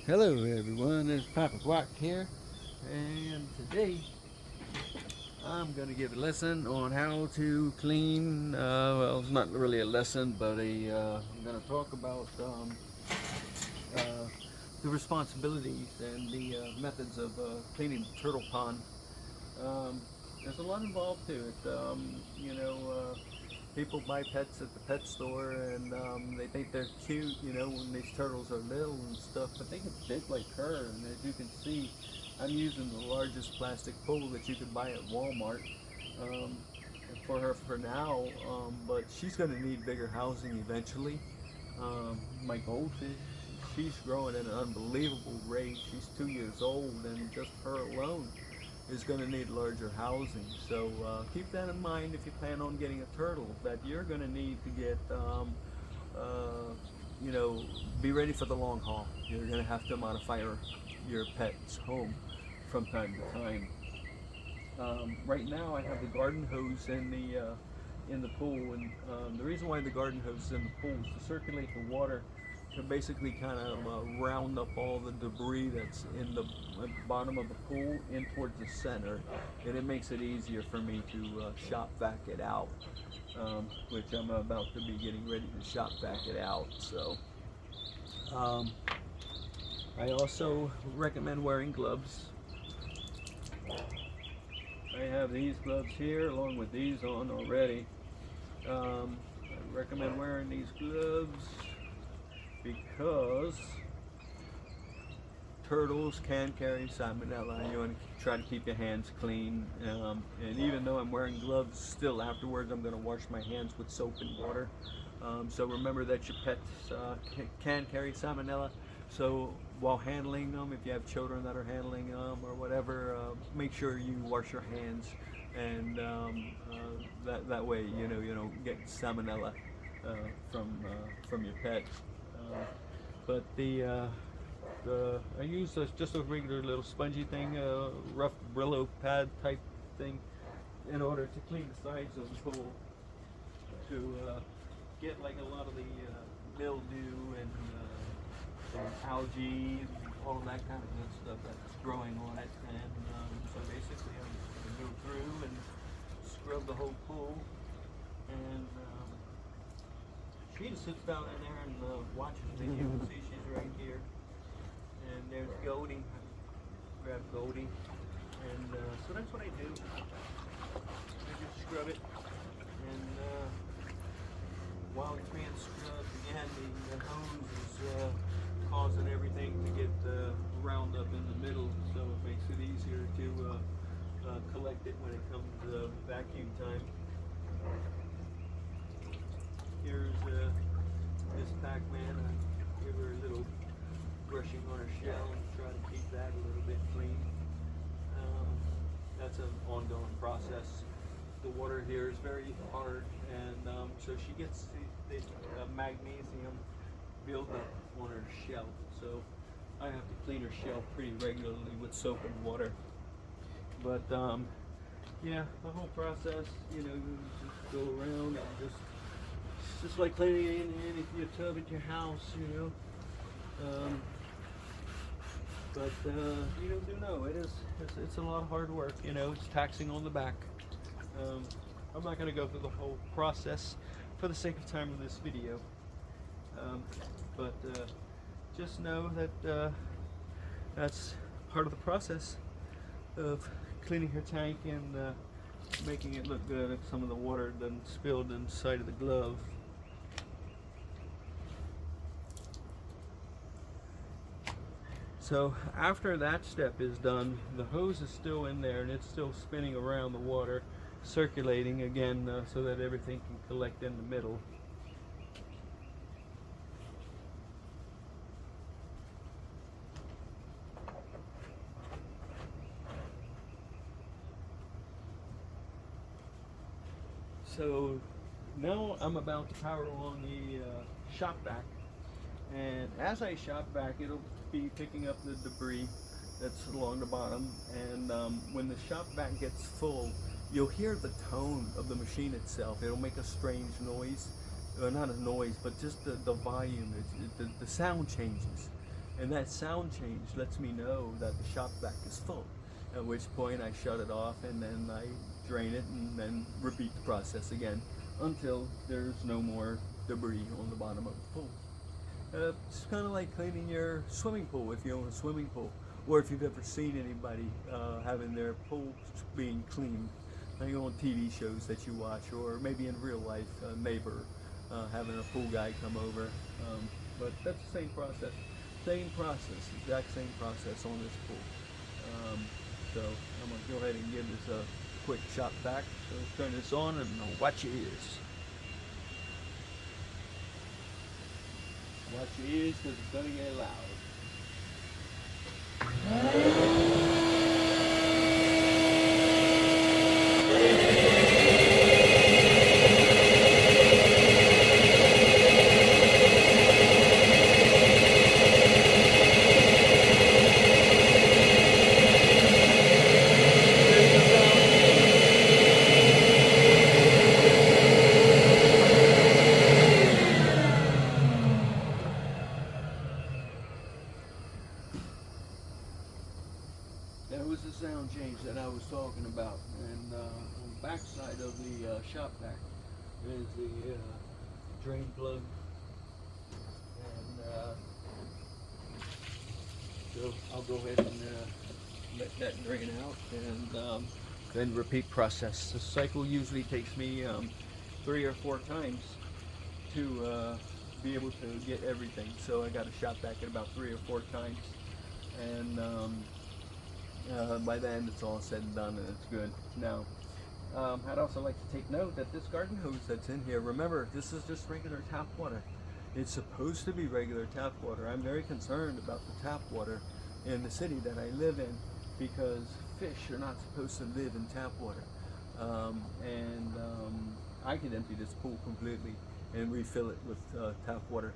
Hello everyone, it's Papa Guac here, and today I'm going to give a lesson on how to clean, well, it's not really a lesson, but I'm going to talk about uh, the responsibilities and the methods of cleaning the turtle pond. Um, there's a lot involved to it. People buy pets at the pet store and they think they're cute, when these turtles are little and stuff, but they get big like her. And as you can see, I'm using the largest plastic pool that you can buy at Walmart um, for her for now, but she's going to need bigger housing eventually. My goldfish, she's growing at an unbelievable rate. She's 2 years old, and just her alone is going to need larger housing. So keep that in mind if you plan on getting a turtle, that you're going to need to get, uh, be ready for the long haul. You're going to have to modify your pet's home from time to time. Right now I have the garden hose in the pool, and the reason why the garden hose is in the pool is to circulate the water to basically kind of round up all the debris that's in the bottom of the pool in towards the center, and it makes it easier for me to shop vac it out, which I'm about to be getting ready to shop vac it out. So um, I also recommend wearing gloves. I have these gloves here along with these on already. I recommend wearing these gloves because turtles can carry salmonella. You want to try to keep your hands clean. And even though I'm wearing gloves, still afterwards I'm going to wash my hands with soap and water. So remember that your pets can carry salmonella. So while handling them, if you have children that are handling them or whatever, make sure you wash your hands, and that way you don't get salmonella uh, from your pet. Uh, but I use just a regular little spongy thing, rough Brillo pad type thing, in order to clean the sides of the pool, to get like a lot of the mildew and algae and all of that kind of good stuff that's growing on it. And so basically I'm going to go through and scrub the whole pool. And she just sits down in there and watches me. You can see she's right here. And there's Goldie. Grab Goldie. And so that's what I do. I just scrub it. And while it's being scrubbed, again, the hose is causing everything to get round up in the middle, so it makes it easier to collect it when it comes to vacuum time. Here's this Pac-Man. I give her a little brushing on her shell and try to keep that a little bit clean. That's an ongoing process. The water here is very hard, and so she gets the magnesium buildup on her shell. So I have to clean her shell pretty regularly with soap and water. But yeah, the whole process, you just go around and just like cleaning your tub at your house, But do know it's a lot of hard work. It's taxing on the back. I'm not going to go through the whole process for the sake of time in this video, but just know that that's part of the process of cleaning her tank and making it look good if some of the water doesn't spill inside of the glove. So after that step is done, the hose is still in there and it's still spinning around the water, circulating again, so that everything can collect in the middle. So now I'm about to power on the shop vac, and as I shop vac, it'll be picking up the debris that's along the bottom, and when the shop vac gets full, you'll hear the tone of the machine itself. It'll make a strange noise, or not a noise, but just the volume, the sound changes. and that sound change lets me know that the shop vac is full, at which point I shut it off and then I drain it and then repeat the process again until there's no more debris on the bottom of the pool. It's kind of like cleaning your swimming pool if you own a swimming pool, or if you've ever seen anybody having their pool being cleaned, like on TV shows that you watch, or maybe in real life, a neighbor having a pool guy come over. But that's the same process, exact same process on this pool. So I'm gonna go ahead and give this a quick shop vac. So turn this on and watch your ears. Watch your ears because it's gonna get loud. That was the sound change that I was talking about, and on the back side of the shop vac is the drain plug, and so I'll go ahead and let that drain out, and then repeat process. The cycle usually takes me 3 or 4 times to be able to get everything. So I got to shop vac it about 3 or 4 times, and by then it's all said and done and it's good. Now, I'd also like to take note that this garden hose that's in here, remember, this is just regular tap water. It's supposed to be regular tap water. I'm very concerned about the tap water in the city that I live in, because fish are not supposed to live in tap water. I could empty this pool completely and refill it with tap water,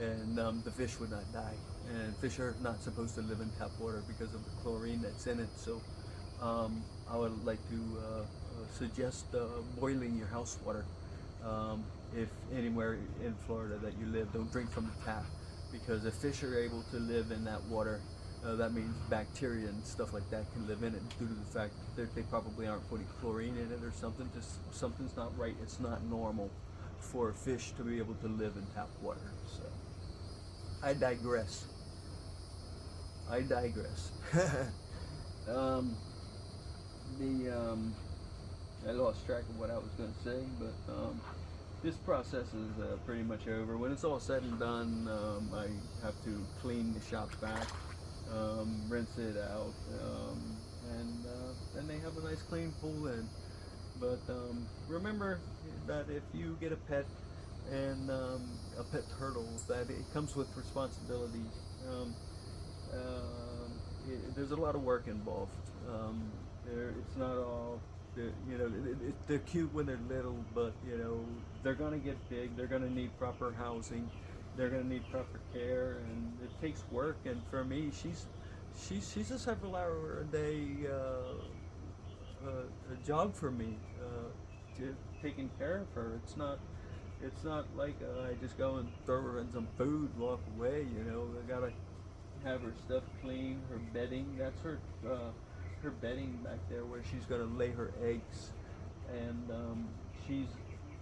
and the fish would not die. And fish are not supposed to live in tap water because of the chlorine that's in it. So I would like to suggest boiling your house water. If anywhere in Florida that you live, don't drink from the tap, because if fish are able to live in that water, that means bacteria and stuff like that can live in it, due to the fact that they probably aren't putting chlorine in it or something. Just something's not right. It's not normal for fish to be able to live in tap water. So I digress. I lost track of what I was going to say, but this process is pretty much over. When it's all said and done, I have to clean the shop vac, rinse it out, and then they have a nice clean pool then. But remember that if you get a pet, and a pet turtle, that it comes with responsibility. There's a lot of work involved. It's not all, they're cute when they're little, but they're gonna get big. They're gonna need proper housing. They're gonna need proper care, and it takes work. And for me, she's a several hour a day a job for me, taking care of her. It's not like I just go and throw her in some food, walk away. I gotta have her stuff clean, her bedding. That's her bedding back there where she's gonna lay her eggs, and she's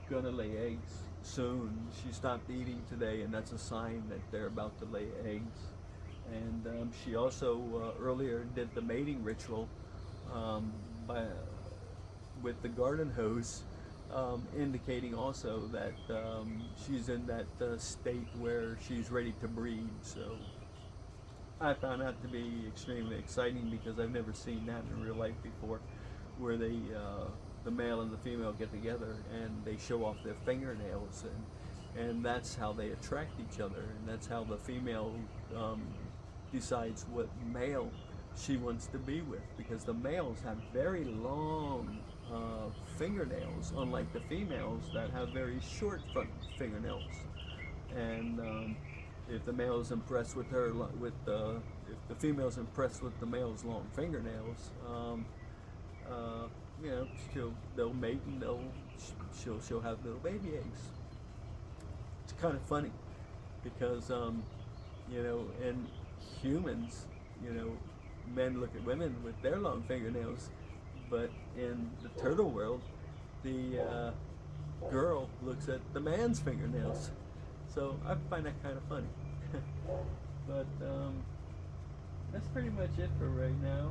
gonna lay eggs soon. She stopped eating today, and that's a sign that they're about to lay eggs. And she also earlier did the mating ritual with the garden hose. Indicating also that she's in that state where she's ready to breed. So I found that to be extremely exciting, because I've never seen that in real life before, where the male and the female get together and they show off their fingernails, and that's how they attract each other, and that's how the female decides what male she wants to be with, because the males have very long fingernails, unlike the females that have very short front fingernails. And if the male is impressed with her, if the female is impressed with the male's long fingernails, they'll mate, and she'll have little baby eggs. It's kind of funny, because and humans, you know, men look at women with their long fingernails, but in the turtle world, the girl looks at the man's fingernails. So I find that kind of funny. But that's pretty much it for right now.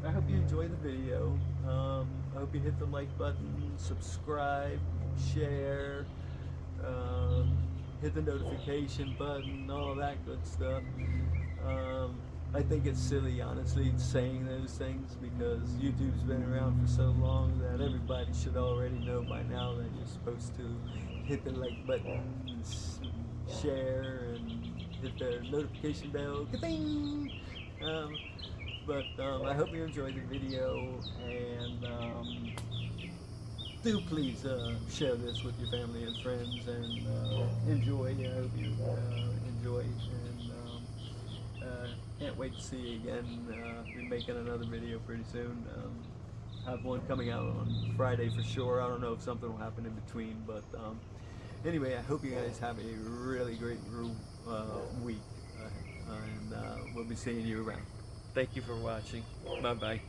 I hope you enjoyed the video. I hope you hit the like button, subscribe, share, hit the notification button, all of that good stuff. I think it's silly, honestly, saying those things because YouTube's been around for so long that everybody should already know by now that you're supposed to hit the like button, share, and hit the notification bell. Ka-ding! But I hope you enjoyed the video, and do please share this with your family and friends, and enjoy. I hope you enjoy, and can't wait to see you again. Be making another video pretty soon. Have one coming out on Friday for sure. I don't know if something will happen in between, but anyway, I hope you guys have a really great week, and we'll be seeing you around. Thank you for watching. Bye bye.